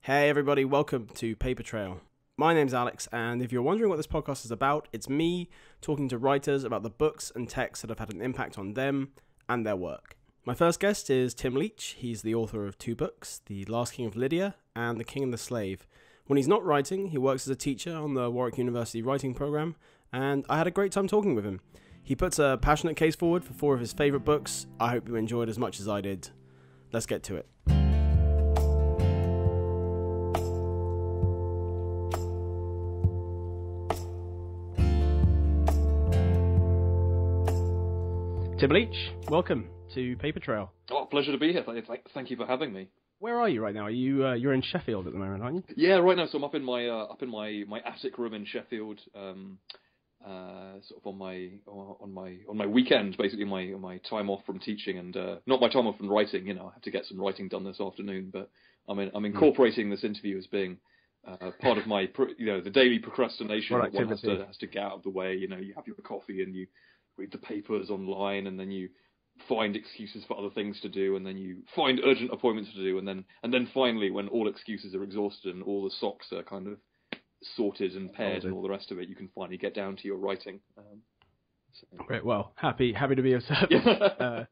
Hey everybody, welcome to Papertrail. My name's Alex, and if you're wondering what this podcast is about, it's me talking to writers about the books and texts that have had an impact on them and their work. My first guest is Tim Leach. He's the author of two books, The Last King of Lydia and The King and the Slave. When he's not writing, he works as a teacher on the Warwick University writing program, and I had a great time talking with him. He puts a passionate case forward for four of his favourite books. I hope you enjoyed as much as I did. Let's get to it. Tim Leach, welcome to Papertrail. Oh, pleasure to be here. Thank you for having me. Where are you right now? Are you you're in Sheffield at the moment, aren't you? Yeah, right now. So I'm up in my attic room in Sheffield, sort of on my weekend, basically my time off from teaching and not my time off from writing. You know, I have to get some writing done this afternoon, but I'm incorporating this interview as being part of my the daily procrastination that one has to get out of the way. You know, you have your coffee and you read the papers online, and then you find excuses for other things to do, and then you find urgent appointments to do, and then finally, when all excuses are exhausted and all the socks are kind of sorted and paired and all the rest of it, you can finally get down to your writing. Great. Well, happy to be of service.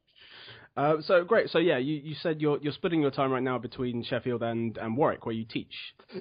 So great. So yeah, you said you're splitting your time right now between Sheffield and Warwick, where you teach.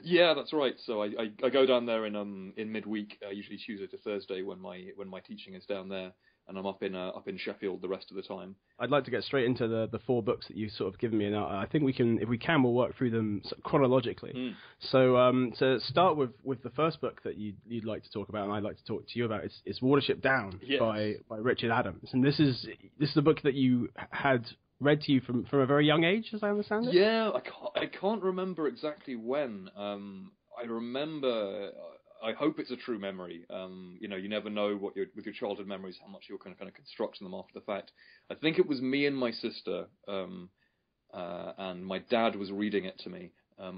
Yeah, that's right. So I go down there in midweek, usually Tuesday to Thursday when my teaching is down there, and I'm up in Sheffield the rest of the time. I'd like to get straight into the four books that you've sort of given me, and I think if we can, we'll work through them chronologically. So to start with the first book that you'd like to talk about, and I'd like to talk to you about, is Watership Down by Richard Adams, and this is a book that you had read to you from a very young age, as I understand it. Yeah, I can't remember exactly when. I remember. I hope it's a true memory. You never know with your childhood memories how much you're kind of constructing them after the fact. I think it was me and my sister, and my dad was reading it to me.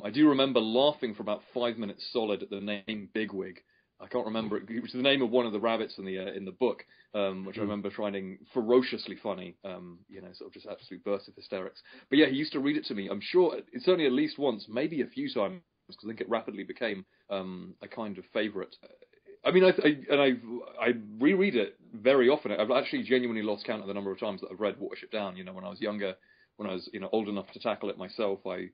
I do remember laughing for about 5 minutes solid at the name Bigwig. I can't remember it. It was the name of one of the rabbits in the book, which I remember finding ferociously funny. Sort of just absolute burst of hysterics. But yeah, he used to read it to me. I'm sure it's certainly at least once, maybe a few times, because I think it rapidly became a kind of favourite. I mean, I reread it very often. I've actually genuinely lost count of the number of times that I've read Watership Down. You know, when I was younger, when I was old enough to tackle it myself, I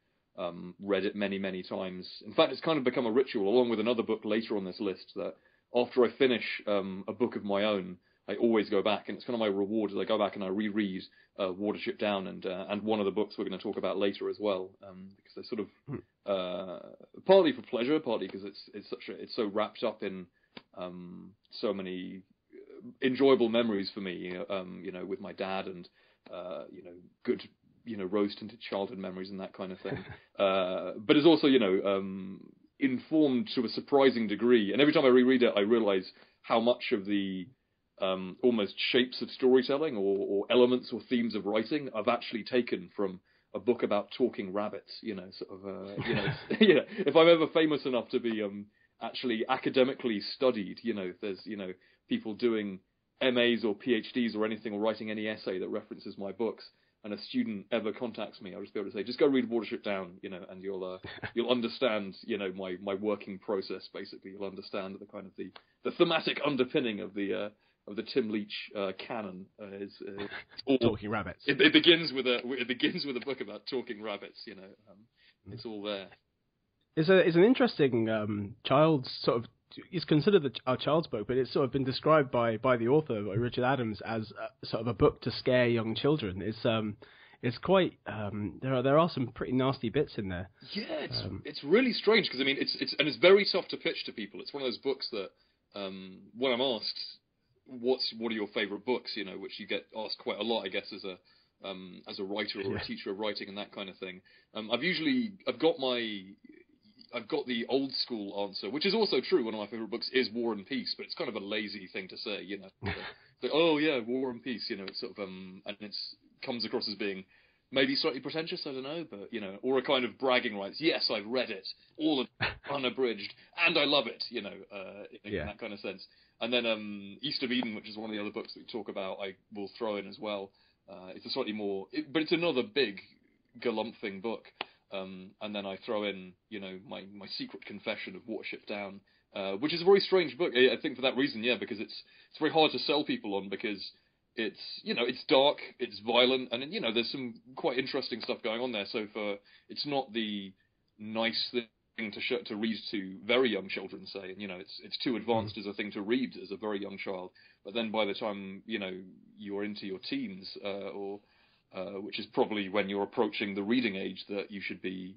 read it many, many times. In fact, it's kind of become a ritual, along with another book later on this list, that after I finish a book of my own, I always go back, and it's kind of my reward as I go back and I reread Watership Down and one of the books we're going to talk about later as well, because they're sort of partly for pleasure, partly because it's so wrapped up in so many enjoyable memories for me, with my dad and good rose tinted childhood memories and that kind of thing. But it's also informed to a surprising degree, and every time I reread it, I realise how much of the almost shapes of storytelling or elements or themes of writing I've actually taken from a book about talking rabbits. If I'm ever famous enough to be actually academically studied, there's people doing MAs or PhDs or anything, or writing any essay that references my books, and a student ever contacts me, I'll just be able to say, just go read Watership Down, and you'll understand, my working process. Basically, you'll understand the kind of the thematic underpinning of the Tim Leach canon is talking rabbits. It begins with a book about talking rabbits. It's all there. It's an interesting child's sort of. It's considered a child's book, but it's sort of been described by the author, by Richard Adams, as sort of a book to scare young children. It's quite there are some pretty nasty bits in there. Yeah, it's really strange, because I mean it's very tough to pitch to people. It's one of those books that when I'm asked what are your favourite books, which you get asked quite a lot, I guess, as a writer or a teacher of writing and that kind of thing. I've got the old school answer, which is also true. One of my favourite books is War and Peace, but it's kind of a lazy thing to say, Like, oh yeah, War and Peace, it's sort of and comes across as being maybe slightly pretentious, I don't know, but or a kind of bragging rights. Yes, I've read it, all unabridged, and I love it, in that kind of sense. And then East of Eden, which is one of the other books that we talk about, I will throw in as well. It's a slightly more, but it's another big galumphing book. and then I throw in, my secret confession of Watership Down, which is a very strange book. I think for that reason, because it's very hard to sell people on, because it's it's dark, it's violent, and there's some quite interesting stuff going on there. So it's not the nice thing to read to very young children, say, and it's too advanced as a thing to read as a very young child. But then by the time you're into your teens, or which is probably when you're approaching the reading age, that you should be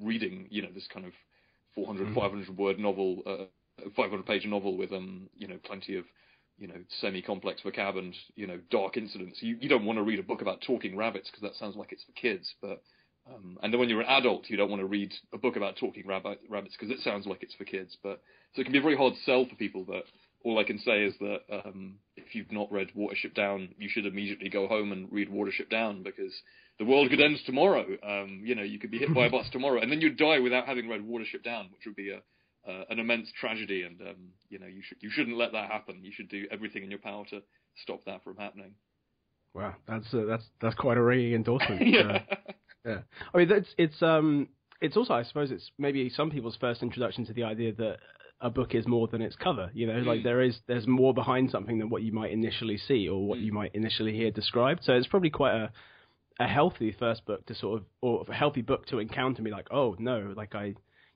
reading this kind of 400, 500 word novel, 500 page novel with plenty of semi-complex vocab and dark incidents. You don't want to read a book about talking rabbits, because that sounds like it's for kids. But and then when you're an adult, you don't want to read a book about talking rabbits, because it sounds like it's for kids. But so it can be a very hard sell for people. But all I can say is that if you've not read Watership Down, you should immediately go home and read Watership Down, because the world could end tomorrow. You could be hit by a bus tomorrow, and then you'd die without having read Watership Down, which would be an immense tragedy. And you shouldn't let that happen. You should do everything in your power to stop that from happening. Wow, that's quite a ringing endorsement. Yeah. Yeah. I mean, it's also, I suppose, it's maybe some people's first introduction to the idea that a book is more than its cover. Like there's more behind something than what you might initially see or what you might initially hear described. So it's probably quite a healthy first book to or a healthy book to encounter me, like, oh no, like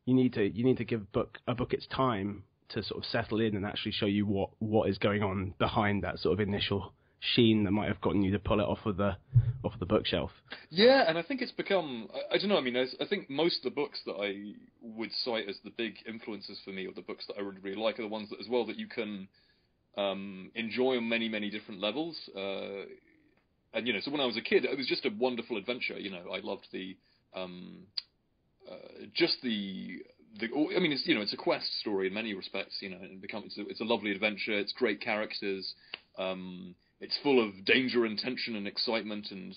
you need to give a book its time to sort of settle in and actually show you what is going on behind that sort of initial sheen that might have gotten you to pull it off of the bookshelf. Yeah, and I think it's become, I don't know, I mean, I think most of the books that I would cite as the big influences for me, or the books that I really like, are the ones that, as well, that you can enjoy on many, many different levels. And, so when I was a kid, it was just a wonderful adventure. I loved I mean, it's a quest story in many respects, and it's a lovely adventure. It's great characters. It's full of danger and tension and excitement and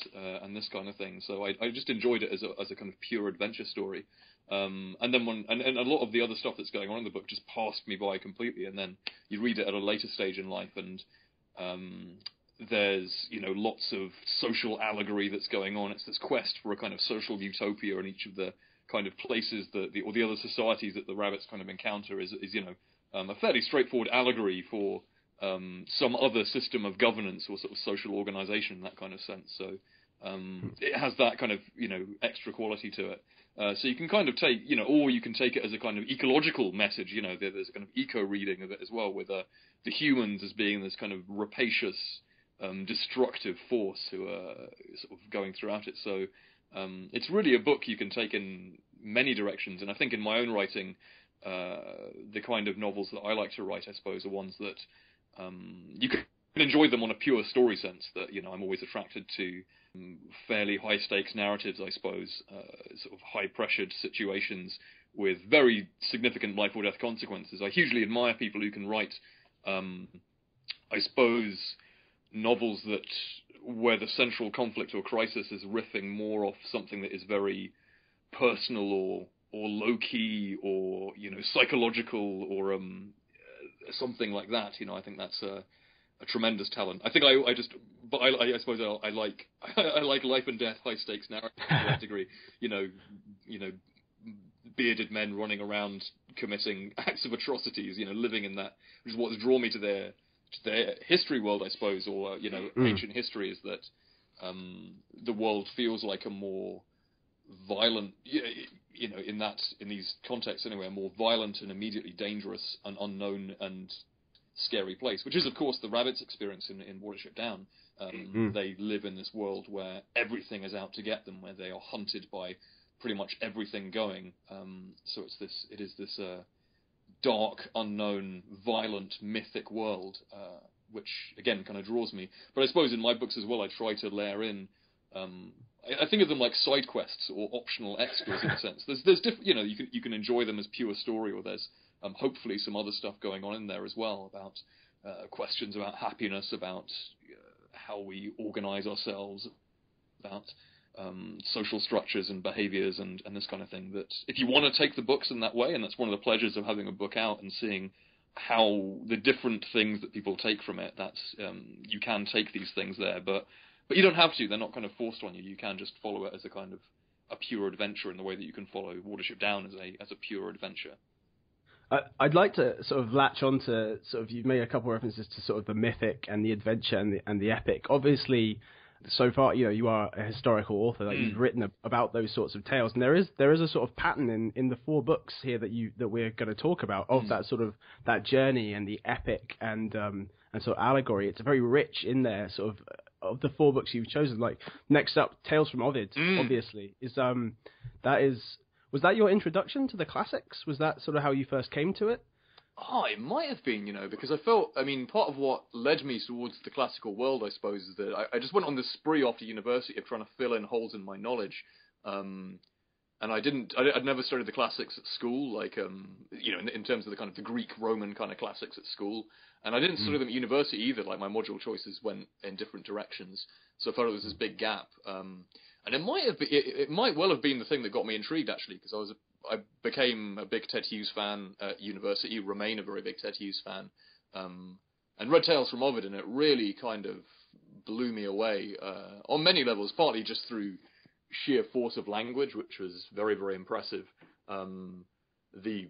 this kind of thing. So I just enjoyed it as a kind of pure adventure story. And then and a lot of the other stuff that's going on in the book just passed me by completely. And then you read it at a later stage in life, and there's lots of social allegory that's going on. It's this quest for a kind of social utopia in each of the kind of places or the other societies that the rabbits kind of encounter is a fairly straightforward allegory for some other system of governance or sort of social organization, that kind of sense. So it has that kind of extra quality to it. So you can kind of take or you can take it as a kind of ecological message. There's a kind of eco reading of it as well, with the humans as being this kind of rapacious, destructive force who are sort of going throughout it. So it's really a book you can take in many directions. And I think in my own writing, the kind of novels that I like to write, I suppose, are ones that you can enjoy them on a pure story sense. That I'm always attracted to fairly high stakes narratives, I suppose, sort of high pressured situations with very significant life or death consequences. I hugely admire people who can write, I suppose, novels where the central conflict or crisis is riffing more off something that is very personal or low key or psychological or something like that. I think that's a tremendous talent. I think I suppose I like I like life and death, high stakes narrative to that degree. Bearded men running around committing acts of atrocities. Living in that, which is what's drawn me to their history world, I suppose, or ancient history, is that the world feels like a more violent, in these contexts anyway, a more violent and immediately dangerous and unknown and scary place, which is of course the rabbits' experience in Watership Down. They live in this world where everything is out to get them, where they are hunted by pretty much everything going. So it is this dark, unknown, violent, mythic world, which again kind of draws me. But I suppose in my books as well, I try to layer in. I think of them like side quests or optional extras in a sense. There's different, you can enjoy them as pure story, or there's hopefully some other stuff going on in there as well about questions about happiness, about how we organize ourselves, about social structures and behaviors and this kind of thing. That if you want to take the books in that way, and that's one of the pleasures of having a book out and seeing how the different things that people take from it, that's you can take these things there, but you don't have to. They're not kind of forced on you. You can just follow it as a kind of a pure adventure in the way that you can follow Watership Down as a pure adventure. I'd like to sort of latch on to sort of, you've made a couple of references to sort of the mythic and the adventure and the epic. Obviously, so far, you are a historical author. Like you've written about those sorts of tales, and there is a sort of pattern in the 4 books here that we're going to talk about of that sort of that journey and the epic and sort of allegory. It's very rich in there. Sort of the 4 books you've chosen. Like next up, Tales from Ovid. Obviously, was that your introduction to the classics? Was that sort of how you first came to it? Oh, it might have been, because I felt, part of what led me towards the classical world, I suppose, is that I just went on this spree after university of trying to fill in holes in my knowledge. And I'd never studied the classics at school, like, in terms of the kind of the Greek, Roman kind of classics at school. And I didn't study them at university either, like my module choices went in different directions. So I thought it was this big gap. And it might well have been the thing that got me intrigued, actually, because I became a big Ted Hughes fan at university, remain a very big Ted Hughes fan, and read Tales from Ovid, and it really kind of blew me away on many levels, partly just through sheer force of language, which was very, very impressive. The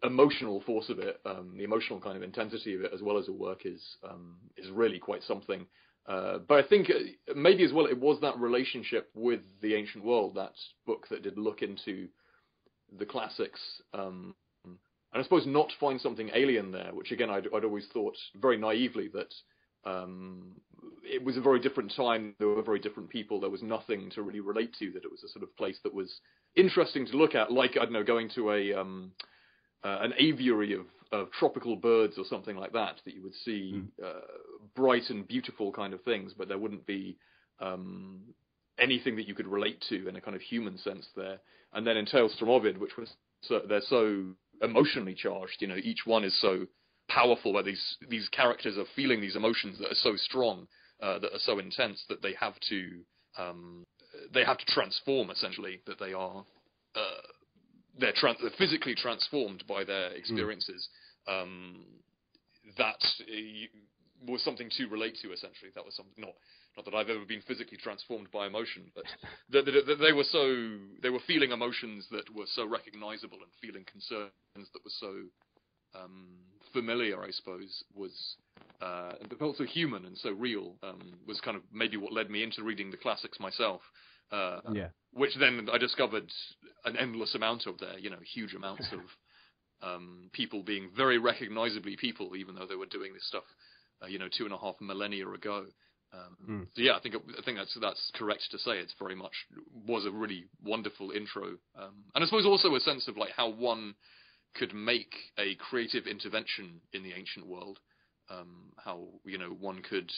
emotional force of it, the emotional kind of intensity of it, as well as the work, is really quite something. But I think maybe as well it was that relationship with the ancient world, that book that did look into the classics, and I suppose not find something alien there, which again I'd always thought very naively that it was a very different time, there were very different people, there was nothing to really relate to, that it was a sort of place that was interesting to look at, like, I don't know, going to an aviary of tropical birds or something like that you would see bright and beautiful kind of things, but there wouldn't be anything that you could relate to in a kind of human sense there. And then in Tales from Ovid, which was they're so emotionally charged, each one is so powerful, where these characters are feeling these emotions that are so strong, that are so intense, that they have to transform, essentially, that they are they're physically transformed by their experiences. That was something to relate to, essentially. That was something, not that I've ever been physically transformed by emotion, but that they were feeling emotions that were so recognizable, and feeling concerns that were so familiar, I suppose, but also human and so real, was kind of maybe what led me into reading the classics myself. Which then I discovered an endless amount of there, huge amounts of people being very recognizably people, even though they were doing this stuff, 2.5 millennia ago. So yeah, I think that's correct to say. It's very much was a really wonderful intro, and I suppose also a sense of like how one could make a creative intervention in the ancient world, how one could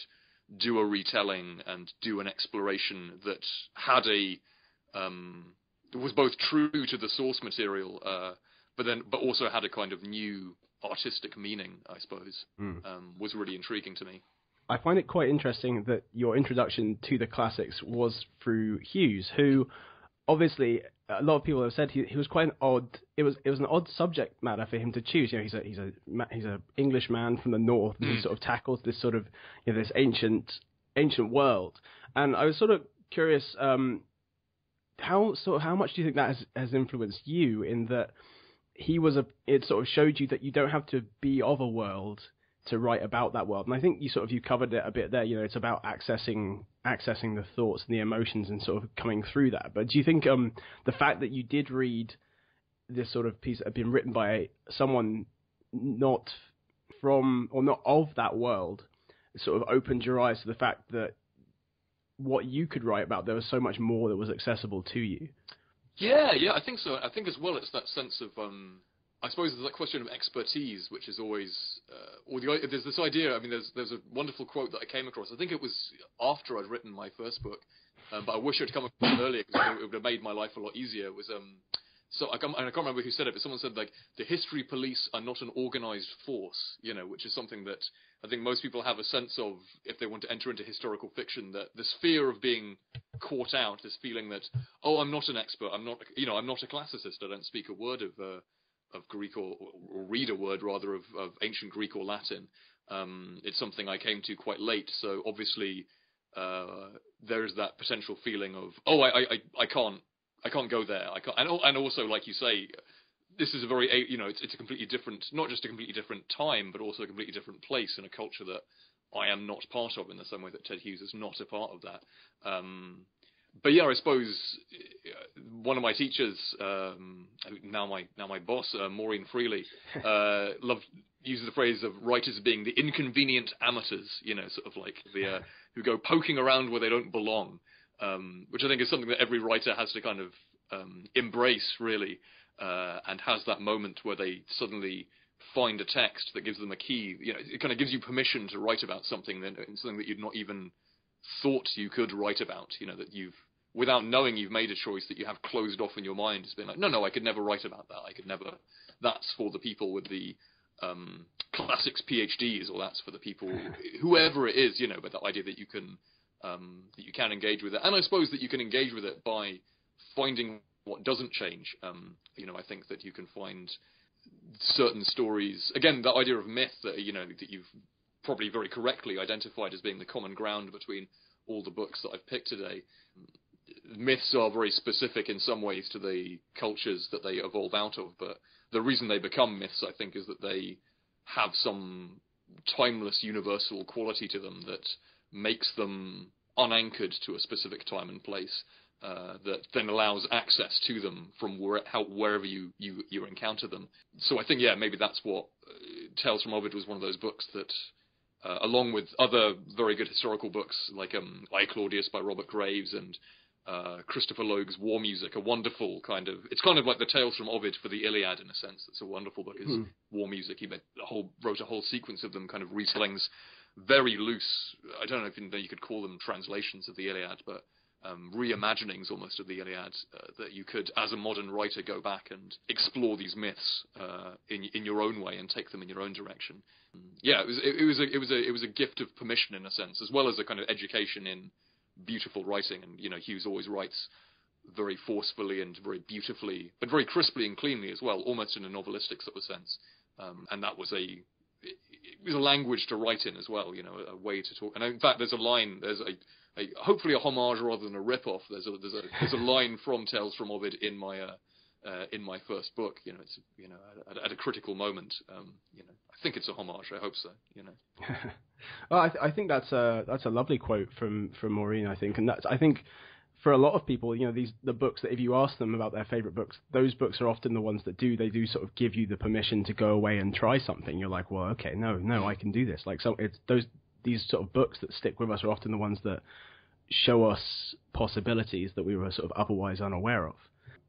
do a retelling and do an exploration that had was both true to the source material, but also had a kind of new artistic meaning, I suppose, was really intriguing to me. I find it quite interesting that your introduction to the classics was through Hughes, who obviously a lot of people have said he was quite an odd. It was an odd subject matter for him to choose. He's a English man from the north, and he sort of tackles this sort of this ancient world. And I was sort of curious, how much do you think that has influenced you in that it sort of showed you that you don't have to be of a world to write about that world. And I think you covered it a bit there. It's about accessing the thoughts and the emotions and sort of coming through that. But do you think the fact that you did read this sort of piece that had been written by someone not from or not of that world sort of opened your eyes to the fact that what you could write about, there was so much more that was accessible to you? Yeah, I think so. I think as well it's that sense of I suppose there's that question of expertise, which is always, there's this idea. I mean, there's a wonderful quote that I came across. I think it was after I'd written my first book, but I wish I'd come across it earlier because it would have made my life a lot easier. It was I can't remember who said it, but someone said like the history police are not an organised force, which is something that I think most people have a sense of if they want to enter into historical fiction. That this fear of being caught out, this feeling that I'm not an expert, I'm not a classicist, I don't speak a word of Greek or read a word rather of ancient Greek or Latin. It's something I came to quite late, so obviously there is that potential feeling of I I can't go there. I can't, and also, like you say, this is a very, it's a completely different, not just a completely different time, but also a completely different place in a culture that I am not part of, in the same way that Ted Hughes is not a part of that. But yeah, I suppose one of my teachers, now my boss, Maureen Freely, uses the phrase of writers being the inconvenient amateurs, sort of like the who go poking around where they don't belong, which I think is something that every writer has to kind of embrace, really. And has that moment where they suddenly find a text that gives them a key. It kind of gives you permission to write about something that you'd not even thought you could write about. That you've, without knowing, you've made a choice that you have closed off in your mind. It's been like, no, I could never write about that. I could never. That's for the people with the classics PhDs, or that's for the people, whoever it is. But the idea that you can engage with it, and I suppose that you can engage with it by finding what doesn't change. I think that you can find certain stories. Again, that idea of myth that that you've probably very correctly identified as being the common ground between all the books that I've picked today. Myths are very specific in some ways to the cultures that they evolve out of, but the reason they become myths, I think, is that they have some timeless, universal quality to them that makes them unanchored to a specific time and place. That then allows access to them from wherever you encounter them. So I think, maybe that's what Tales from Ovid was one of those books that, along with other very good historical books like I, Claudius by Robert Graves and Christopher Logue's War Music, a wonderful kind of, it's kind of like the Tales from Ovid for the Iliad in a sense. It's a wonderful book. It's War Music. He wrote a whole sequence of them, kind of retellings, very loose. I don't know if you could call them translations of the Iliad, but reimaginings almost of the Iliad, that you could, as a modern writer, go back and explore these myths in your own way and take them in your own direction. It was a gift of permission in a sense, as well as a kind of education in beautiful writing. And Hughes always writes very forcefully and very beautifully, but very crisply and cleanly as well, almost in a novelistic sort of sense. And that was it was a language to write in as well, a way to talk. And in fact, there's hopefully a homage rather than a rip-off. There's a line from Tales from Ovid in my first book. It's at a critical moment. I think it's a homage. I hope so. Well, I think that's a lovely quote from Maureen. I think, and I think for a lot of people, the books that if you ask them about their favorite books, those books are often the ones that they do sort of give you the permission to go away and try something. You're like, well, okay, no, I can do this. Like, so it's these sort of books that stick with us are often the ones that show us possibilities that we were sort of otherwise unaware of.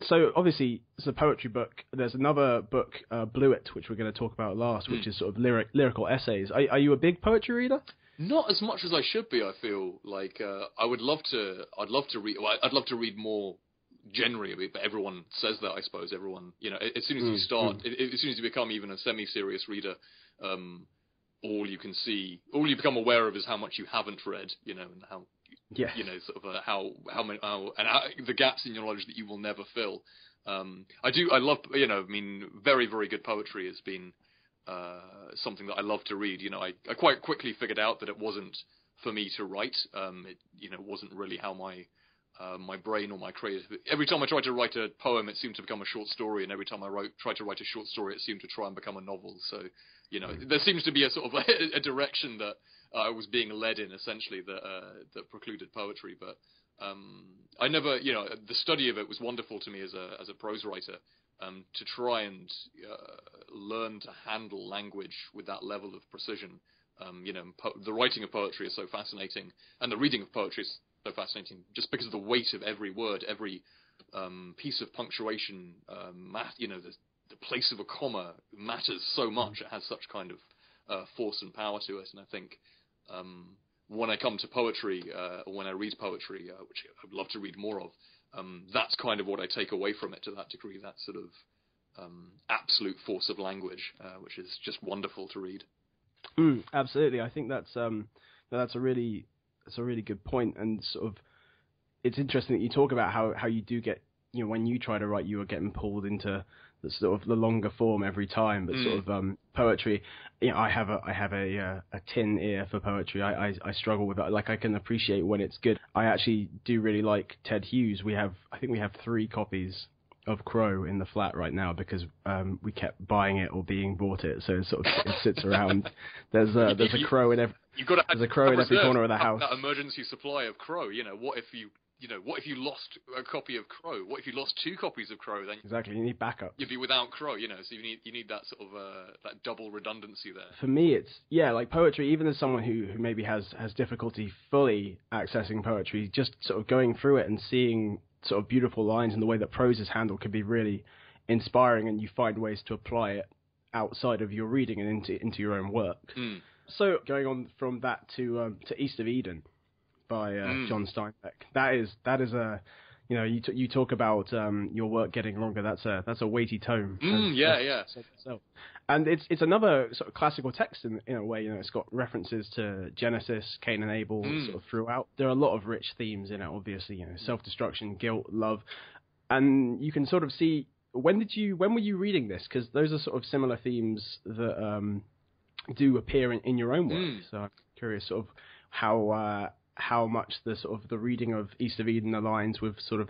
So obviously it's a poetry book. There's another book, Bluets, which we're going to talk about last, which is sort of lyrical essays. Are you a big poetry reader? Not as much as I should be. I feel like I'd love to read. Well, I'd love to read more generally, but everyone says that. I suppose everyone, as soon as you start, as soon as you become even a semi-serious reader, all you become aware of is how much you haven't read, and how, sort of how the gaps in your knowledge that you will never fill. I love, very, very good poetry has been something that I love to read. I quite quickly figured out that it wasn't for me to write. It wasn't really how my brain or my creative. Every time I tried to write a poem, it seemed to become a short story, and every time I tried to write a short story, it seemed to try and become a novel. So, there seems to be a sort of a direction that I was being led in, essentially, that precluded poetry. But I never, the study of it was wonderful to me as a prose writer. To try and learn to handle language with that level of precision. The writing of poetry is so fascinating, and the reading of poetry is so fascinating, just because of the weight of every word, every piece of punctuation, the place of a comma matters so much. It has such kind of force and power to it, and I think when I come to poetry, or when I read poetry, which I'd love to read more of, that's kind of what I take away from it to that degree, that sort of absolute force of language, which is just wonderful to read. Absolutely. I think that's a really good point, and sort of it's interesting that you talk about how you do get when you try to write, you were getting pulled into the sort of the longer form every time, but sort of poetry. I have a tin ear for poetry. I struggle with that. Like, I can appreciate when it's good. I actually do really like Ted Hughes. I think we have 3 copies of Crow in the flat right now because we kept buying it or being bought it, so it sits around. There's a Crow in every. There's a Crow in every corner of the house. That emergency supply of Crow. What if you lost a copy of Crow? What if you lost 2 copies of Crow? Then exactly, you need backup. You'd be without Crow, so you need that sort of that double redundancy there. For me, it's like poetry. Even as someone who maybe has difficulty fully accessing poetry, just sort of going through it and seeing sort of beautiful lines and the way that prose is handled can be really inspiring, and you find ways to apply it outside of your reading and into your own work. So going on from that to East of Eden by Jon Steinbeck. That is a you talk about your work getting longer. That's a weighty tome. Yeah. And it's another sort of classical text in a way. It's got references to Genesis, Cain and Abel sort of throughout. There are a lot of rich themes in it. Obviously, self-destruction, guilt, love, and you can sort of see when were you reading this? Because those are sort of similar themes that do appear in your own work. So I'm curious sort of how much the sort of the reading of East of Eden aligns with sort of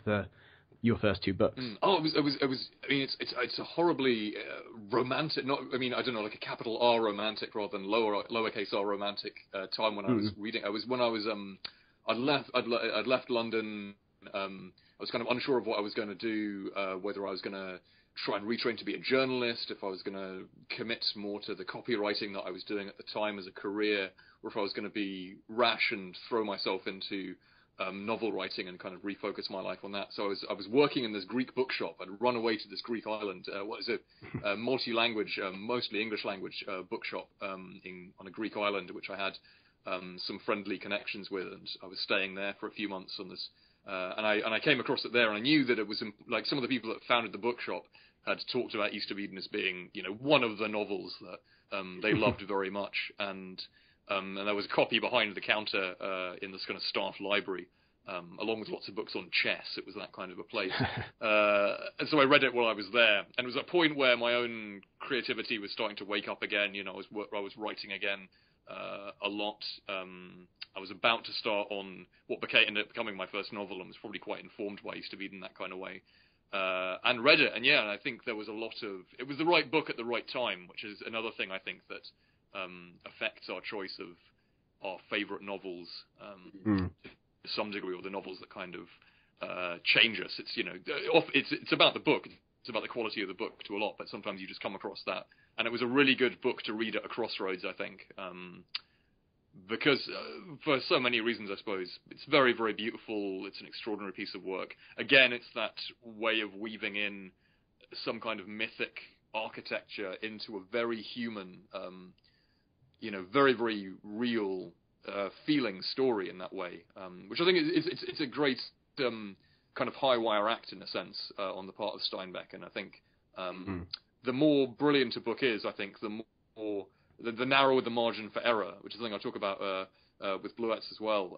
your first 2 books. Oh, it was. I mean, it's a horribly romantic. I don't know, like a capital R romantic rather than lowercase r romantic time when I was reading. I'd left London. I was kind of unsure of what I was going to do, whether I was going to try and retrain to be a journalist, if I was going to commit more to the copywriting that I was doing at the time as a career, or if I was going to be rash and throw myself into novel writing and kind of refocus my life on that. So I was working in this Greek bookshop. I'd run away to this Greek island. Multi-language, mostly English language bookshop on a Greek island, which I had some friendly connections with, and I was staying there for a few months on this. And I came across it there, and I knew that it was like some of the people that founded the bookshop had talked about East of Eden as being, one of the novels that they loved very much, and there was a copy behind the counter in this kind of staff library, along with lots of books on chess. It was that kind of a place, and so I read it while I was there, and it was a point where my own creativity was starting to wake up again. I was writing again a lot. I was about to start on what ended up becoming my first novel, and was probably quite informed by East of Eden that kind of way. And read it, and I think there was it was the right book at the right time, which is another thing I think that affects our choice of our favourite novels to some degree, or the novels that kind of change us. It's about the book, it's about the quality of the book to a lot, but sometimes you just come across that, and it was a really good book to read at a crossroads, I think. Because for so many reasons, I suppose. It's very, very beautiful. It's an extraordinary piece of work. Again, it's that way of weaving in some kind of mythic architecture into a very human, very, very real feeling story in that way, which I think it's a great kind of high wire act in a sense on the part of Steinbeck. And I think the more brilliant a book is, I think the more the narrower the margin for error, which is something I talk about with Bluets as well,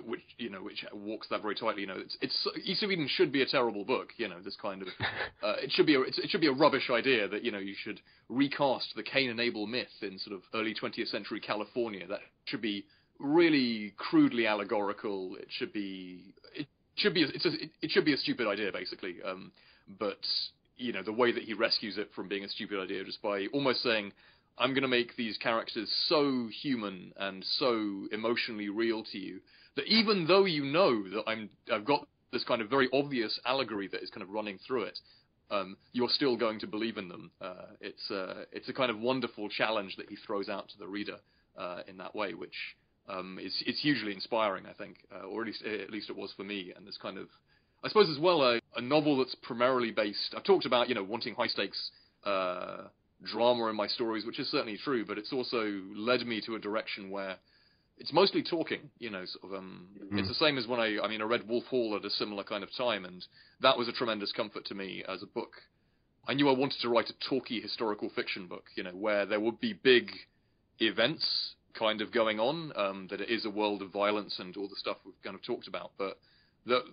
which walks that very tightly. It's East of Eden should be a terrible book. This kind of it should be a rubbish idea that you should recast the Cain and Abel myth in sort of early 20th century California. That should be really crudely allegorical. It should be a stupid idea basically. But the way that he rescues it from being a stupid idea just by almost saying, I'm going to make these characters so human and so emotionally real to you that even though that I've got this kind of very obvious allegory that is kind of running through it, you're still going to believe in them. It's a kind of wonderful challenge that he throws out to the reader in that way, which is hugely inspiring, I think, or at least it was for me. And this kind of, I suppose as well, a novel that's primarily based. I've talked about wanting high stakes drama in my stories, which is certainly true, but it's also led me to a direction where it's mostly talking. It's the same as when I read Wolf Hall at a similar kind of time, and that was a tremendous comfort to me as a book. I knew I wanted to write a talky historical fiction book, where there would be big events kind of going on, that it is a world of violence and all the stuff we've kind of talked about, but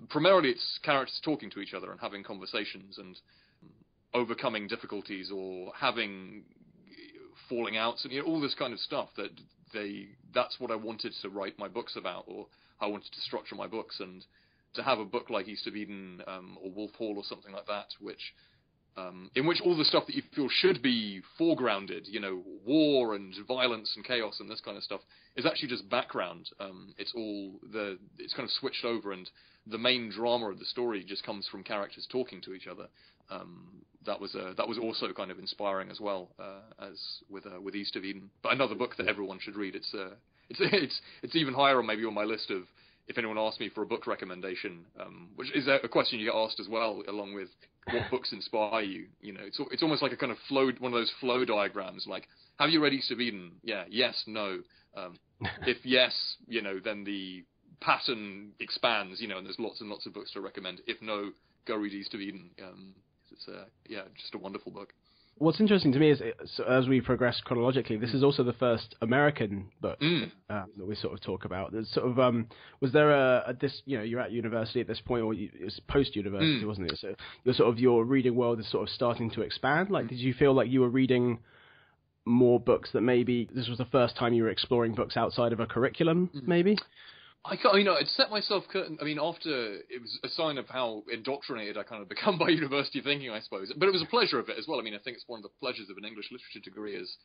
primarily it's characters talking to each other and having conversations and overcoming difficulties or having falling outs and all this kind of stuff that's what I wanted to write my books about, or how I wanted to structure my books. And to have a book like East of Eden or Wolf Hall or something like that, in which all the stuff that you feel should be foregrounded, war and violence and chaos and this kind of stuff, is actually just background. It's kind of switched over, and the main drama of the story just comes from characters talking to each other. That was also kind of inspiring as well, as with East of Eden. But another book that everyone should read. It's even higher maybe on my list of, if anyone asks me for a book recommendation, which is a question you get asked as well, along with what books inspire you. It's almost like a kind of one of those flow diagrams. Like, have you read East of Eden? Yeah, yes, no. If yes, then the pattern expands. And there's lots and lots of books to recommend. If no, go read East of Eden. It's just a wonderful book. What's interesting to me is, as we progress chronologically, this is also the first American book that we sort of talk about. There's sort of was there you're at university at this point, or it was post-university, wasn't it? So your reading world is sort of starting to expand. Like, did you feel like you were reading more books, that maybe this was the first time you were exploring books outside of a curriculum, maybe? I'd set myself after, it was a sign of how indoctrinated I kind of become by university thinking, I suppose. But it was a pleasure of it as well. I think it's one of the pleasures of an English literature degree is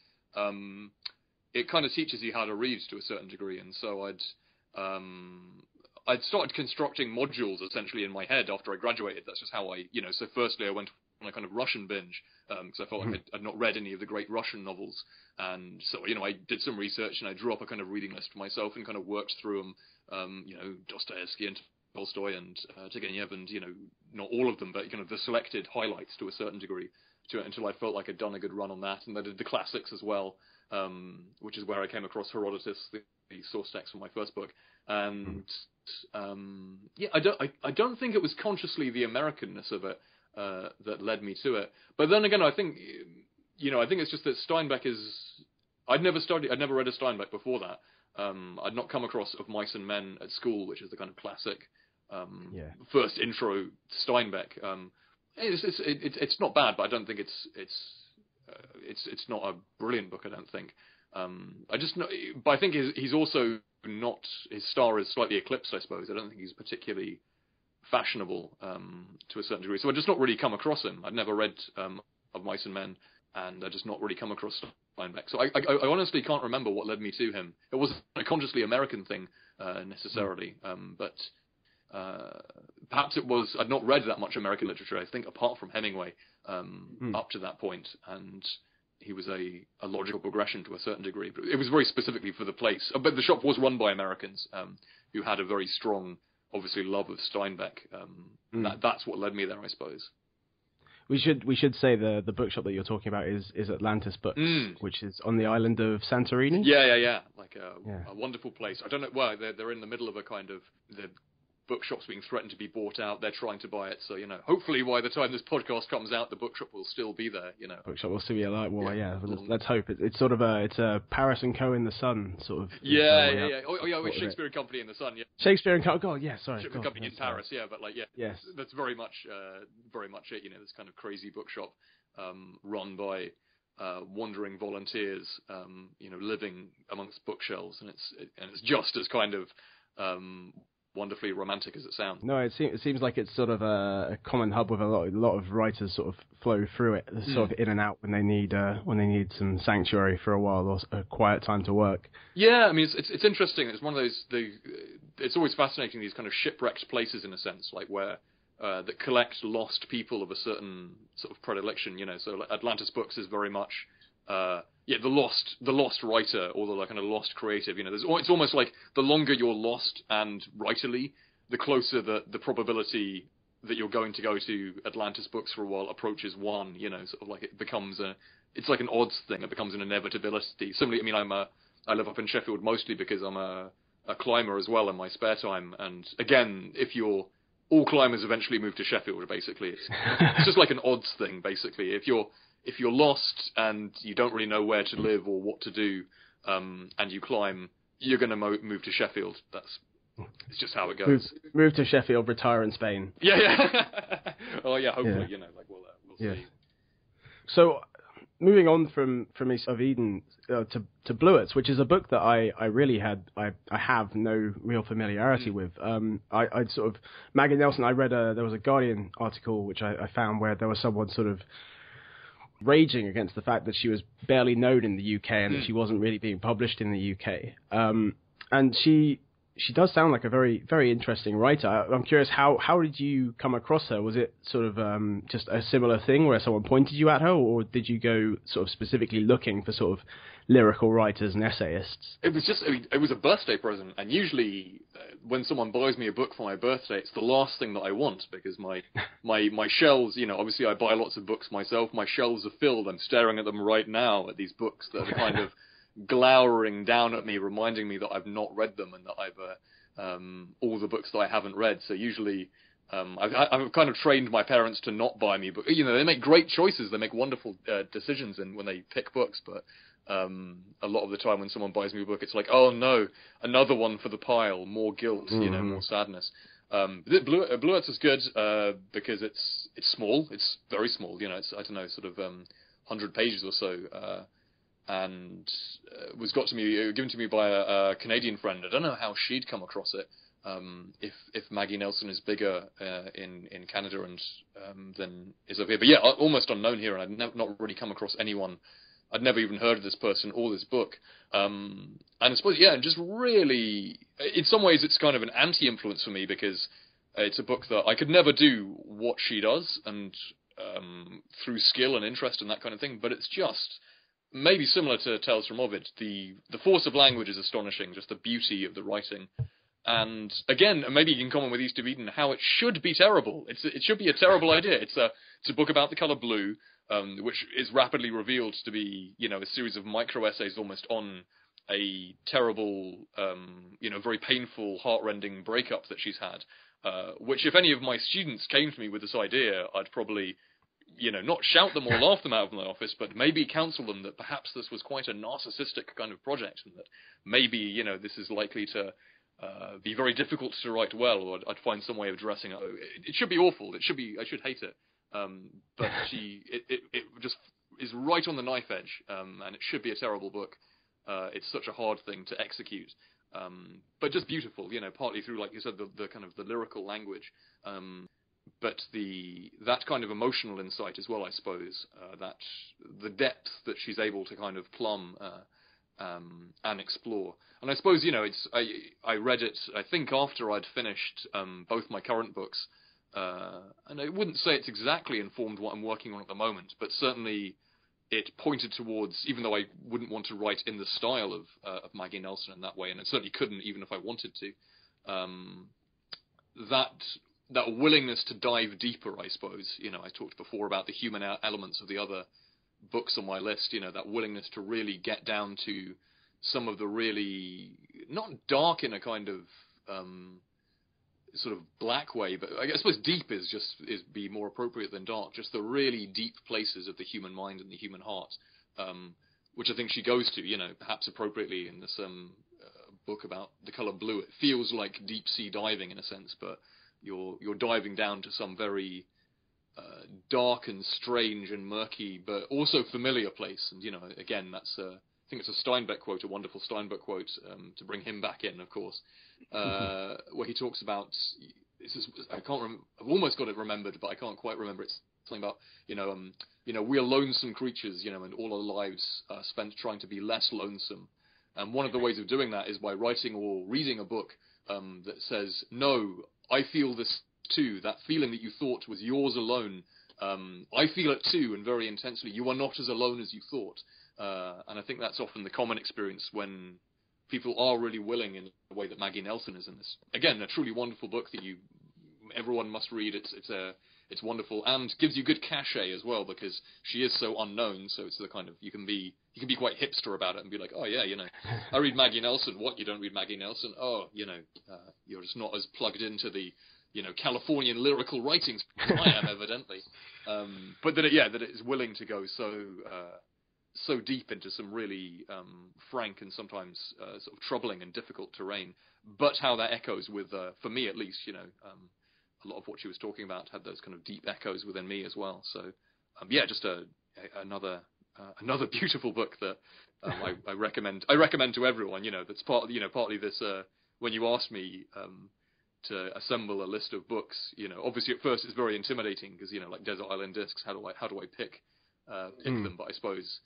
it kind of teaches you how to read to a certain degree. And so I'd started constructing modules essentially in my head after I graduated. That's just how so firstly I went on a kind of Russian binge because I felt like I'd not read any of the great Russian novels. And so, I did some research and I drew up a kind of reading list for myself and kind of worked through them. Dostoevsky and Tolstoy and Turgenev and, not all of them, but kind of the selected highlights to a certain degree until I felt like I'd done a good run on that. And I did the classics as well, which is where I came across Herodotus, the source text for my first book. And, I don't think it was consciously the Americanness of it that led me to it. But then again, I think it's just that Steinbeck I'd never read a Steinbeck before that. I'd not come across Of Mice and Men at school, which is the kind of classic first intro to Steinbeck. It's not bad, but I don't think it's not a brilliant book. I don't think. But I think he's also not, his star is slightly eclipsed, I suppose. I don't think he's particularly fashionable to a certain degree. So I've just not really come across him. I'd never read Of Mice and Men, and I've just not really come across Steinbeck. So I honestly can't remember what led me to him. It wasn't a consciously American thing necessarily, but perhaps it was, I'd not read that much American literature, I think, apart from Hemingway up to that point, and he was a logical progression to a certain degree. But it was very specifically for the place. But the shop was run by Americans who had a very strong, obviously, love of Steinbeck. That's what led me there, I suppose. We should say the bookshop that you're talking about is Atlantis Books, which is on the island of Santorini. Yeah. Like a wonderful place. I don't know. Well, they're in the middle of a kind of, the bookshop's being threatened to be bought out. They're trying to buy it. So hopefully by the time this podcast comes out, the bookshop will still be there. Bookshop will still be alive. Well, let's hope it's sort of it's a Paris and Co. in the Sun sort of. Yeah. With Shakespeare and Company in the Sun. Yeah. Shakespeare and Co. God, yeah, sorry. Shakespeare and Company in Paris. Yeah, but yes, that's very much it. This kind of crazy bookshop run by wandering volunteers, living amongst bookshelves, and it's just as kind of wonderfully romantic as it sounds. No, it seems like it's sort of a common hub with a lot of writers sort of flow through it, sort of in and out when they need some sanctuary for a while or a quiet time to work. Yeah, it's interesting. It's one of those. It's always fascinating, these kind of shipwrecked places in a sense, like where that collect lost people of a certain sort of predilection. So Atlantis Books is very much. The lost writer or the kind of lost creative. It's almost like the longer you're lost and writerly, the closer the probability that you're going to go to Atlantis Books for a while approaches one. Sort of like it becomes it's like an odds thing. It becomes an inevitability. Similarly, I live up in Sheffield mostly because I'm a climber as well in my spare time. And again, all climbers eventually move to Sheffield. Basically, it's just like an odds thing. Basically, if you're lost and you don't really know where to live or what to do, and you climb, you're going to move to Sheffield. It's just how it goes. Move to Sheffield, retire in Spain. Yeah. Oh yeah, hopefully, like we'll see. So, moving on from East of Eden to Bluets, which is a book that I have no real familiarity with. I'd sort of Maggie Nelson. I read there was a Guardian article which I found where there was someone sort of raging against the fact that she was barely known in the UK and that she wasn't really being published in the UK. And she does sound like a very, very interesting writer. I'm curious, how did you come across her? Was it sort of just a similar thing where someone pointed you at her, or did you go sort of specifically looking for sort of lyrical writers and essayists? It was a birthday present, and usually when someone buys me a book for my birthday, it's the last thing that I want, because my shelves, obviously I buy lots of books myself, my shelves are filled. I'm staring at them right now, at these books that are kind of glowering down at me, reminding me that I've not read them and that I've all the books that I haven't read. So usually I've kind of trained my parents to not buy me books. They make great choices, they make wonderful decisions when they pick books, but a lot of the time when someone buys me a book, it's like, oh no, another one for the pile, more guilt, more sadness. Bluets is good because it's small, it's very small, it's, I don't know, sort of 100 pages or so, and was given to me by a Canadian friend. I don't know how she'd come across it. If Maggie Nelson is bigger in Canada and than is over here, but yeah, almost unknown here, and I'd not really come across anyone. I'd never even heard of this person or this book. And I suppose, just really, in some ways, it's kind of an anti-influence for me, because it's a book that I could never do what she does, and through skill and interest and that kind of thing. But it's just maybe similar to Tales from Ovid. The force of language is astonishing, just the beauty of the writing. And again, maybe in common with East of Eden, how it should be terrible. It should be a terrible idea. It's a book about the colour blue, which is rapidly revealed to be, a series of micro essays almost on a terrible, very painful, heartrending breakup that she's had. Which, if any of my students came to me with this idea, I'd probably, not shout them or laugh them out of my office, but maybe counsel them that perhaps this was quite a narcissistic kind of project, and that maybe, this is likely to be very difficult to write well, or I'd find some way of addressing it. It should be awful. I should hate it. But it just is right on the knife edge, and it should be a terrible book. It's such a hard thing to execute, but just beautiful, partly through, like you said, the kind of the lyrical language, but that kind of emotional insight as well, I suppose, that the depth that she's able to kind of plumb and explore. And I suppose, I read it, I think, after I'd finished both my current books. And I wouldn't say it's exactly informed what I'm working on at the moment, but certainly it pointed towards, even though I wouldn't want to write in the style of Maggie Nelson in that way, and I certainly couldn't even if I wanted to, that willingness to dive deeper, I suppose. I talked before about the human elements of the other books on my list, that willingness to really get down to some of the really, not dark in a kind of sort of black way, but I suppose deep is be more appropriate than dark, just the really deep places of the human mind and the human heart, which I think she goes to, perhaps appropriately in this book about the colour blue. It feels like deep sea diving in a sense, but you're diving down to some very dark and strange and murky, but also familiar place. And again, that's I think it's a Steinbeck quote, a wonderful Steinbeck quote, to bring him back in, of course, where he talks about, I can't remember, I've almost got it remembered, but I can't quite remember. It's something about, we are lonesome creatures, and all our lives are spent trying to be less lonesome. And one of the ways of doing that is by writing or reading a book that says, no, I feel this too, that feeling that you thought was yours alone. I feel it too, and very intensely. You are not as alone as you thought. And I think that's often the common experience when people are really willing, in the way that Maggie Nelson is in this. Again, a truly wonderful book that everyone must read. It's wonderful, and gives you good cachet as well, because she is so unknown. So it's the kind of, you can be quite hipster about it and be like, oh yeah, I read Maggie Nelson. What, you don't read Maggie Nelson? Oh, you're just not as plugged into the Californian lyrical writings as I am, evidently. But that it is willing to go so deep into some really frank and sometimes sort of troubling and difficult terrain. but how that echoes with, for me at least, a lot of what she was talking about had those kind of deep echoes within me as well. So, just another beautiful book that I recommend. I recommend to everyone. That's partly this. When you asked me to assemble a list of books, obviously at first it's very intimidating because like Desert Island Discs. How do I pick them? But I suppose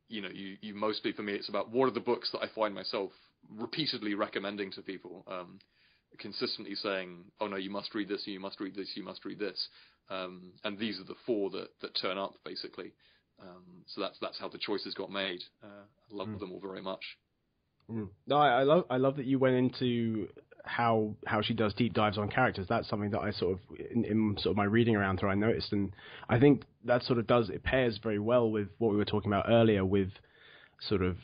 you mostly, for me, it's about what are the books that I find myself repeatedly recommending to people. Consistently saying, oh no, you must read this, you must read this, you must read this, and these are the four that turn up basically. So that's how the choices got made. I love them all very much. No, I love that you went into how she does deep dives on characters. That's something that I sort of in sort of my reading around her I noticed, and I think that sort of it pairs very well with what we were talking about earlier with sort of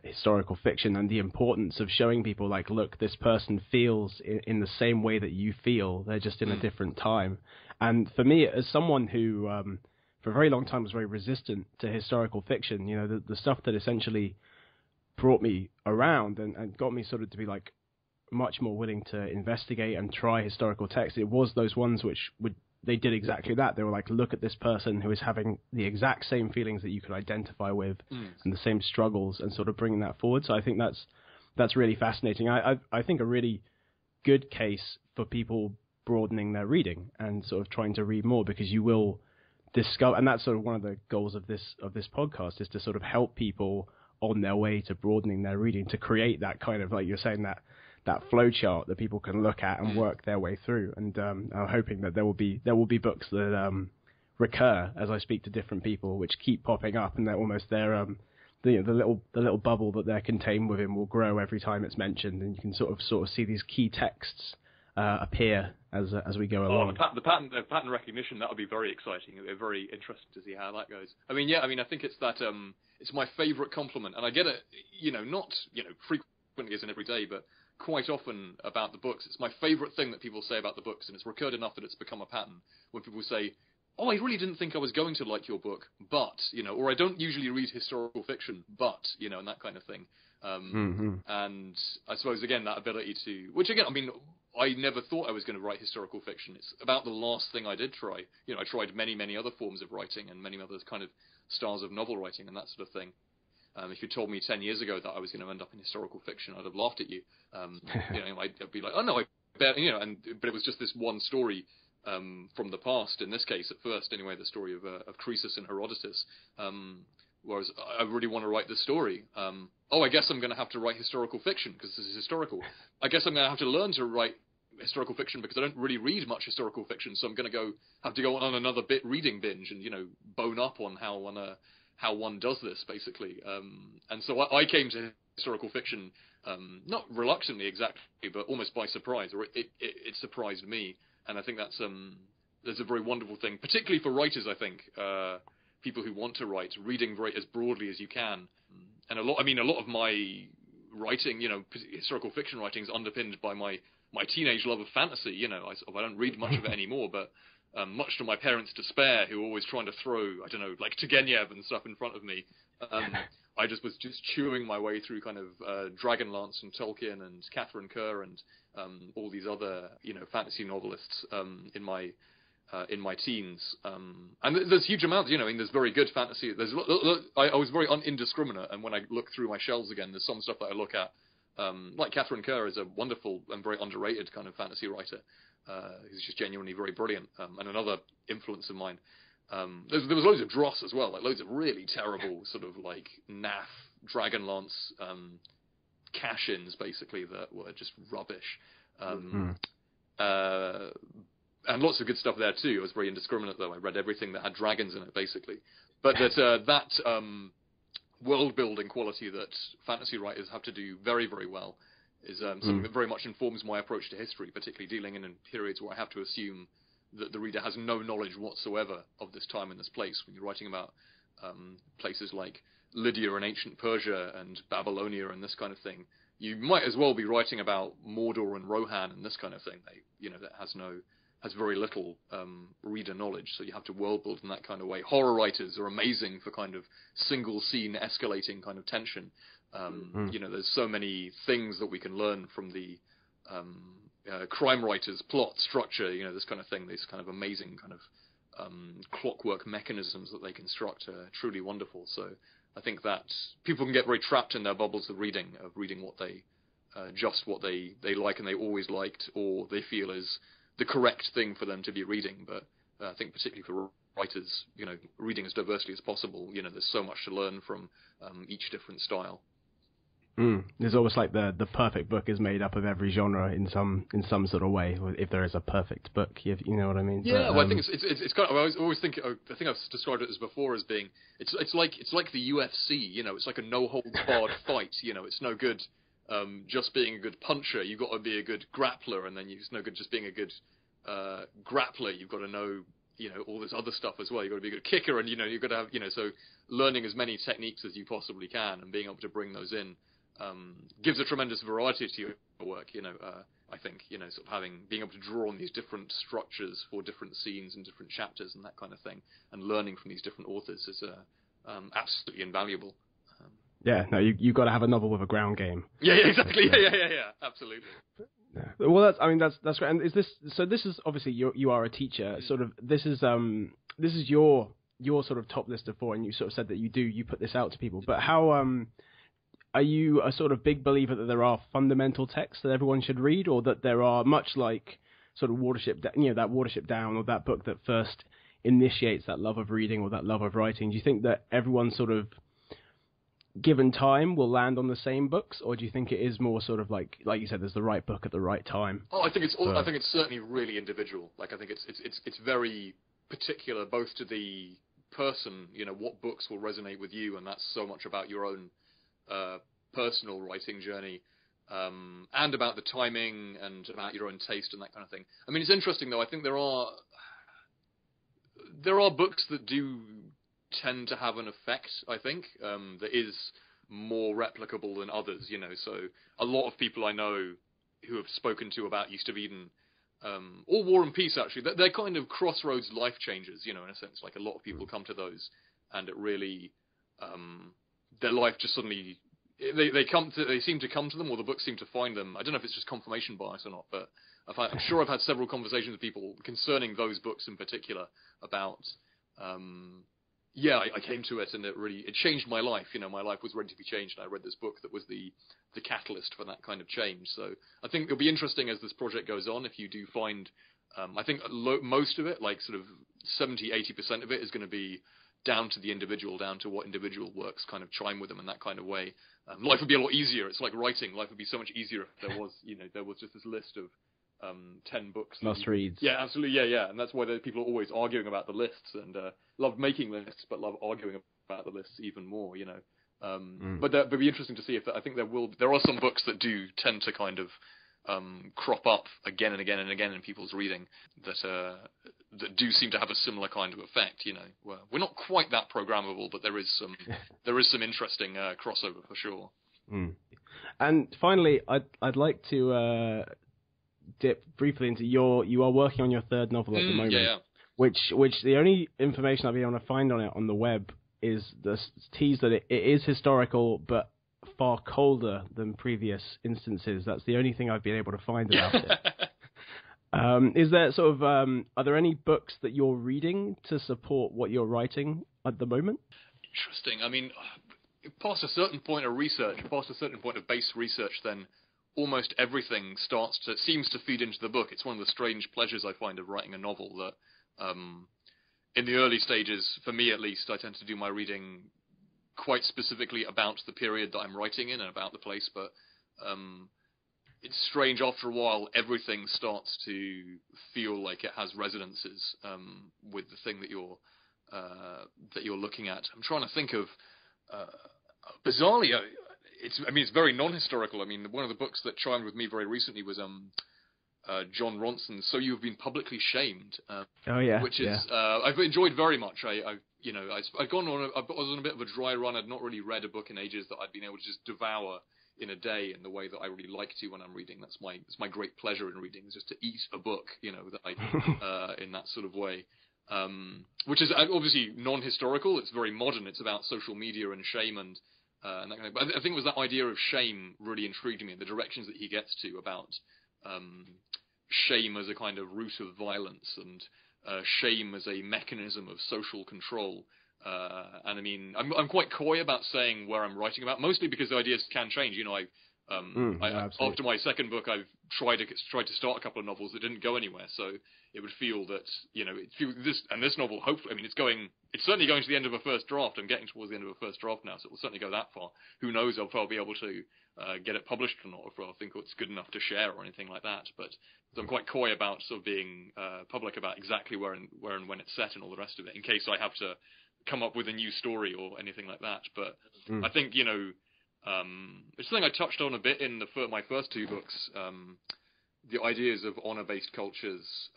historical fiction and the importance of showing people like, look, this person feels in the same way that you feel. They're just in a different time. And for me, as someone who for a very long time was very resistant to historical fiction, the stuff that essentially brought me around and got me sort of to be like much more willing to investigate and try historical texts, it was those ones which they did exactly that. They were like, look at this person who is having the exact same feelings that you could identify with and the same struggles, and sort of bringing that forward. So I think that's really fascinating. I think a really good case for people broadening their reading and sort of trying to read more, because you will discover, and that's sort of one of the goals of this podcast, is to sort of help people on their way to broadening their reading, to create that kind of, like you're saying, that flow chart that people can look at and work their way through. And I'm hoping that there will be books that recur as I speak to different people, which keep popping up, and they're almost the little bubble that they're contained within will grow every time it's mentioned, and you can sort of see these key texts appear as we go along. The pattern recognition, that would be very exciting. It'd be very interesting to see how that goes. I think it's that it's my favourite compliment, and I get it, not frequently as in every day, but quite often about the books. It's my favourite thing that people say about the books, and it's recurred enough that it's become a pattern. When people say, oh, I really didn't think I was going to like your book, but, or I don't usually read historical fiction, but, and that kind of thing. And I suppose, again, that ability to, which again, I never thought I was going to write historical fiction. It's about the last thing I did try. I tried many, many other forms of writing and many other kind of styles of novel writing and that sort of thing. If you told me 10 years ago that I was going to end up in historical fiction, I'd have laughed at you. I'd be like, oh no, I bet, but it was just this one story from the past. In this case, at first, anyway, the story of Croesus and Herodotus. Whereas I really want to write this story. I guess I'm going to have to write historical fiction because this is historical. I guess I'm going to have to learn to write historical fiction because I don't really read much historical fiction. So I'm going to have to go on another reading binge and bone up on how one does this, basically. And so I came to historical fiction, not reluctantly exactly, but almost by surprise, or it surprised me. And I think that's a very wonderful thing, particularly for writers, I think, people who want to write, reading as broadly as you can. And a lot of my writing, historical fiction writing is underpinned by my teenage love of fantasy. I don't read much of it anymore, but much to my parents' despair, who were always trying to throw, like Turgenev and stuff in front of me. I was chewing my way through kind of Dragonlance and Tolkien and Catherine Kerr and all these other, fantasy novelists in my teens. And there's huge amounts, there's very good fantasy. I was very indiscriminate, and when I look through my shelves again, there's some stuff that I look at. Like Catherine Kerr is a wonderful and very underrated kind of fantasy writer. Who's just genuinely very brilliant, and another influence of mine. There was loads of dross as well, like loads of really terrible sort of like naff Dragonlance cash-ins, basically, that were just rubbish. And lots of good stuff there too. I was very indiscriminate though. I read everything that had dragons in it, basically. But that world building quality that fantasy writers have to do very, very well is something that very much informs my approach to history, particularly dealing in periods where I have to assume that the reader has no knowledge whatsoever of this time and this place. When you're writing about places like Lydia and ancient Persia and Babylonia and this kind of thing, you might as well be writing about Mordor and Rohan and this kind of thing. That has very little reader knowledge, so you have to world build in that kind of way. Horror writers are amazing for kind of single scene escalating kind of tension. There's so many things that we can learn from the crime writers, plot, structure, this kind of thing, these kind of amazing kind of clockwork mechanisms that they construct are truly wonderful. So I think that people can get very trapped in their bubbles of reading what they like and they always liked, or they feel is the correct thing for them to be reading. But I think particularly for writers, reading as diversely as possible, there's so much to learn from each different style. There's almost like the perfect book is made up of every genre in some sort of way, if there is a perfect book, you know what I mean? Yeah, well, I think it's kind of, I always think, I think I've described it as before as being, it's like the UFC, it's like a no holds barred fight, it's no good just being a good puncher, you've got to be a good grappler, and then it's no good just being a good grappler, you've got to know all this other stuff as well. You've got to be a good kicker, and you've got to have so learning as many techniques as you possibly can and being able to bring those in gives a tremendous variety to your work. I think sort of being able to draw on these different structures for different scenes and different chapters and that kind of thing, and learning from these different authors is absolutely invaluable. Yeah, no, you got to have a novel with a ground game. Yeah, exactly. Yeah, absolutely. Well, that's great. And this is obviously you are a teacher. Sort of this is your sort of top list of 4, and you sort of said that you put this out to people. But how are you a sort of big believer that there are fundamental texts that everyone should read, or that there are, much like sort of Watership, that Watership Down, or that book that first initiates that love of reading or that love of writing? Do you think that everyone sort of, given time, will land on the same books, or do you think it is more sort of like you said, there's the right book at the right time? I think it's certainly really individual. Like, I think it's very particular, both to the person, what books will resonate with you, and that's so much about your own personal writing journey, and about the timing and about your own taste and that kind of thing. I mean, it's interesting though. I think there are books that do tend to have an effect, I think, that is more replicable than others, so a lot of people I know who have spoken to about East of Eden, or War and Peace, actually, they're kind of crossroads life changes, in a sense. Like, a lot of people come to those, and it really, their life just suddenly, they seem to come to them, or the books seem to find them. I don't know if it's just confirmation bias or not, but I'm sure I've had several conversations with people concerning those books in particular about, I came to it and it changed my life. My life was ready to be changed, and I read this book that was the catalyst for that kind of change. So I think it'll be interesting as this project goes on, if you do find, I think most of it, like sort of 70-80% of it, is going to be down to the individual, down to what individual works kind of chime with them in that kind of way. Life would be a lot easier. It's like writing. Life would be so much easier if there was just this list of 10 books. Must reads. Yeah, absolutely. Yeah. And that's why people are always arguing about the lists, and love making lists, but love arguing about the lists even more, But it'd be interesting to see if I think there are some books that do tend to kind of crop up again and again and again in people's reading that do seem to have a similar kind of effect. We're not quite that programmable, but there is some interesting crossover for sure. And finally, I'd like to dip briefly into you are working on your 3rd novel at the moment. Yeah. Which the only information I've been able to find on it on the web is the tease that it is historical, but far colder than previous instances. That's the only thing I've been able to find about it. Is there sort of are there any books that you're reading to support what you're writing at the moment? Interesting. I mean, past a certain point of research, past a certain point of base research, then almost everything seems to feed into the book. It's one of the strange pleasures I find of writing a novel that in the early stages, for me at least, I tend to do my reading quite specifically about the period that I'm writing in and about the place, but it's strange, after a while everything starts to feel like it has resonances with the thing that you're looking at. I'm trying to think of bizarrely, it's very non-historical. I mean, one of the books that chimed with me very recently was Jon Ronson's "So You've Been Publicly Shamed," which is I've enjoyed very much. I was on a bit of a dry run. I'd not really read a book in ages that I'd been able to just devour in a day in the way that I really like to when I'm reading. That's my great pleasure in reading, is just to eat a book, that I in that sort of way. Which is obviously non-historical. It's very modern. It's about social media and shame and that kind of. But I think it was that idea of shame really intrigued me, and the directions that he gets to about shame as a kind of root of violence, and shame as a mechanism of social control. And I mean, I'm quite coy about saying where I'm writing about, mostly because the ideas can change. You know, after my second book, I've tried to start a couple of novels that didn't go anywhere. So it would feel that, you know, this novel, hopefully, I mean, it's certainly going to the end of a first draft. I'm getting towards the end of a first draft now, so it will certainly go that far. Who knows if I'll be able to get it published or not, or if I think it's good enough to share or anything like that. But so I'm quite coy about sort of being public about exactly where and when it's set and all the rest of it, in case I have to come up with a new story or anything like that. But I think, you know, it's something I touched on a bit in my first two books, the ideas of honor-based cultures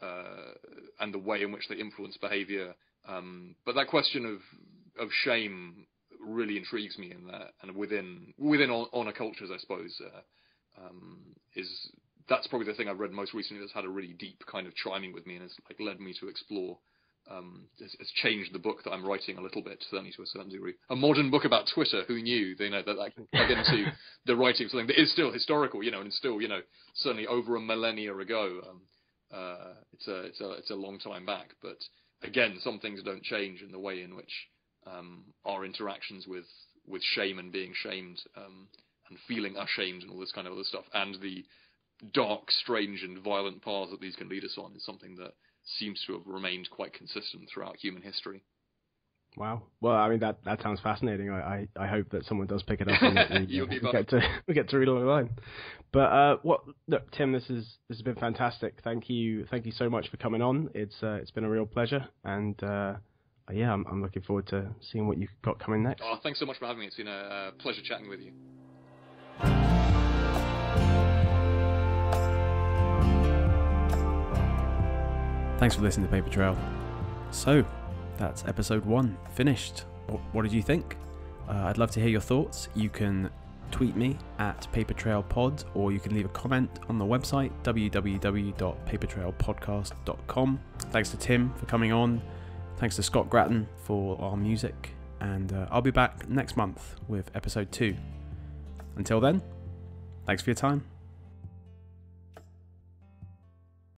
and the way in which they influence behavior. But that question of shame really intrigues me in that, and within honor cultures, I suppose, that's probably the thing I've read most recently that's had a really deep kind of chiming with me and has like led me to explore. Has changed the book that I'm writing a little bit, certainly to a certain degree. A modern book about Twitter, who knew? They know that I can plug into the writing of something that is still historical, you know, and still, you know, certainly over a millennia ago. It's a long time back, but again, some things don't change in the way in which our interactions with shame and being shamed and feeling ashamed and all this kind of other stuff, and the dark, strange, and violent paths that these can lead us on is something that seems to have remained quite consistent throughout human history. Wow. Well, I mean, that sounds fascinating. I hope that someone does pick it up and we get to read along the line. But look, Tim, this has been fantastic. Thank you so much for coming on. It's been a real pleasure, and yeah, I'm looking forward to seeing what you've got coming next. Oh, thanks so much for having me. It's been a pleasure chatting with you. Thanks for listening to Papertrail. So, that's episode 1 finished. What did you think? I'd love to hear your thoughts. You can tweet me at papertrailpod, or you can leave a comment on the website www.papertrailpodcast.com. Thanks to Tim for coming on. Thanks to Scott Grattan for our music. And I'll be back next month with episode 2. Until then, thanks for your time.